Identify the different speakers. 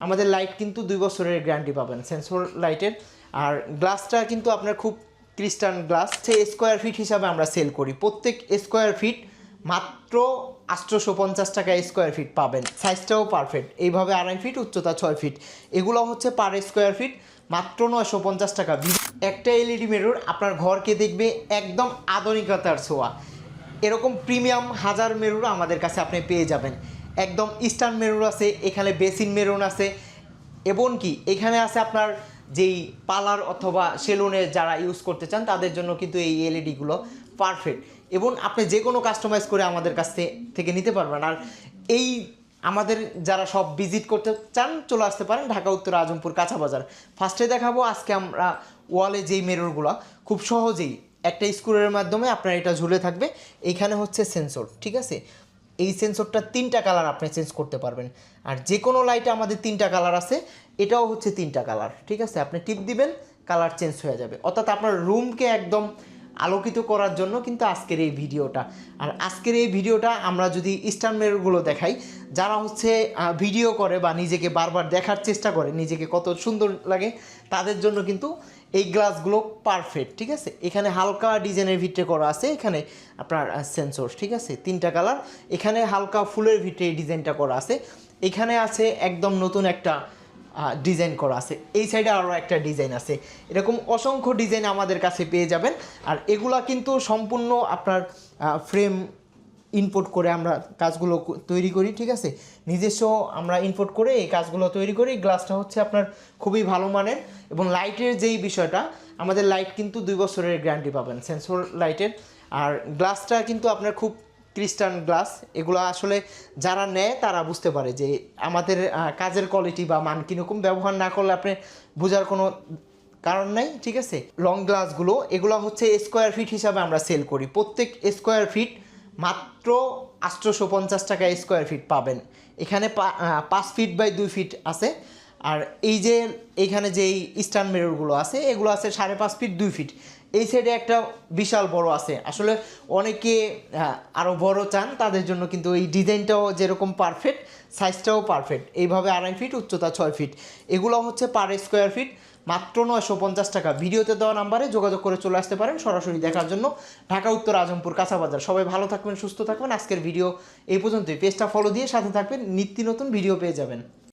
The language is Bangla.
Speaker 1: আমাদের লাইট কিন্তু 2 বছরের গ্যারান্টি পাবেন সেন্সর লাইটের। আর গ্লাসটা কিন্তু আপনার খুব ক্রিস্টাল গ্লাস, স্কোয়ার ফিট হিসাবে আমরা সেল করি। প্রত্যেক স্কোয়ার ফিট মাত্র 850 টাকা স্কোয়ার ফিট পাবেন। সাইজটাও পারফেক্ট, এইভাবে 2.5 ফিট উচ্চতা 6 ফিট, এগুলো হচ্ছে পার স্কোয়ার ফিট মাত্র 950 টাকা। একটা এলইডি মিরর আপনার ঘরকে দেখবে একদম আধুনিকতার ছোঁয়া। এরকম প্রিমিয়াম হাজার মেরুর আমাদের কাছে আপনি পেয়ে যাবেন। একদম ইস্টার্ন মেরুর আছে, এখানে বেসিন মেরুন আছে, এবং কি এখানে আছে আপনার যেই পার্লার অথবা সেলুনে যারা ইউজ করতে চান তাদের জন্য কিন্তু এই এলইডিগুলো পারফেক্ট, এবং আপনি যে কোনো কাস্টমাইজ করে আমাদের কাছ থেকে নিতে পারবেন। আর এই আমাদের যারা সব ভিজিট করতে চান চলে আসতে পারেন ঢাকা উত্তর আজমপুর কাঁচা বাজার। ফার্স্টে দেখাবো আজকে আমরা ওয়ালে যেই মিররগুলো খুব সহজেই একটা স্ক্রুয়ের মাধ্যমে আপনার এটা ঝুলে থাকবে। এইখানে হচ্ছে সেন্সর, ঠিক আছে। এই সেন্সরটা 3টা কালার আপনি চেঞ্জ করতে পারবেন। আর যে কোনো লাইটে আমাদের 3টা কালার আছে, এটাও হচ্ছে 3টা কালার, ঠিক আছে। আপনি টিপ দিবেন, কালার চেঞ্জ হয়ে যাবে। অর্থাৎ আপনার রুমকে একদম আলোকিত করার জন্য কিন্তু আজকের এই ভিডিওটা। আর আজকের এই ভিডিওটা আমরা যদি ইস্টার্ন মিররগুলো দেখাই, যারা হচ্ছে ভিডিও করে বা নিজেকে বারবার দেখার চেষ্টা করে নিজেকে কত সুন্দর লাগে, তাদের জন্য কিন্তু এই গ্লাসগুলো পারফেক্ট, ঠিক আছে। এখানে হালকা ডিজাইনের ভিতরে করা আছে, এখানে আপনার সেন্সর, ঠিক আছে। 3টা কালার, এখানে হালকা ফুলের ভিতরে এই ডিজাইনটা করা আছে, এখানে আছে একদম নতুন একটা ডিজাইন করা আছে, এই সাইডে আরও একটা ডিজাইন আছে। এরকম অসংখ্য ডিজাইন আমাদের কাছে পেয়ে যাবেন। আর এগুলা কিন্তু সম্পূর্ণ আপনার ফ্রেম ইনপুট করে আমরা কাজগুলো তৈরি করি, ঠিক আছে। নিজস্ব আমরা ইনপুট করে এই কাজগুলো তৈরি করি। গ্লাসটা হচ্ছে আপনার খুবই ভালো মানের, এবং লাইটের যেই বিষয়টা, আমাদের লাইট কিন্তু 2 বছরের গ্যারান্টি পাবেন সেন্সর লাইটের। আর গ্লাসটা কিন্তু আপনার খুব ক্রিস্টাল গ্লাস, এগুলো আসলে যারা নেয় তারা বুঝতে পারে যে আমাদের কাজের কোয়ালিটি বা মান কীরকম। ব্যবহার না করলে আপনি বোঝার কোনো কারণ নাই, ঠিক আছে। লং গ্লাসগুলো এগুলো হচ্ছে স্কোয়ার ফিট হিসাবে আমরা সেল করি। প্রত্যেক স্কোয়ার ফিট মাত্র 850 টাকা স্কোয়ার ফিট পাবেন। এখানে 5 ফিট বাই 2 ফিট আছে। আর এই যে এইখানে যেই ইস্টার্ন মিররগুলো আছে, এগুলো আছে 5.5 ফিট 2 ফিট। এই সাইডে একটা বিশাল বড় আছে। আসলে অনেকে আরও বড় চান, তাদের জন্য কিন্তু এই ডিজাইনটাও যেরকম পারফেক্ট, সাইজটাও পারফেক্ট। এইভাবে 2.5 ফিট উচ্চতা 6 ফিট, এগুলো হচ্ছে পার স্কোয়ার ফিট মাত্র 950 টাকা। ভিডিওতে দেওয়া নাম্বারে যোগাযোগ করে চলে আসতে পারেন সরাসরি দেখার জন্য, ঢাকা উত্তর আজমপুর কাঁচা বাজার। সবাই ভালো থাকবেন, সুস্থ থাকবেন। আজকের ভিডিও এই পর্যন্তই। পেজটা ফলো দিয়ে সাথে থাকবেন, নিত্য নতুন ভিডিও পেয়ে যাবেন।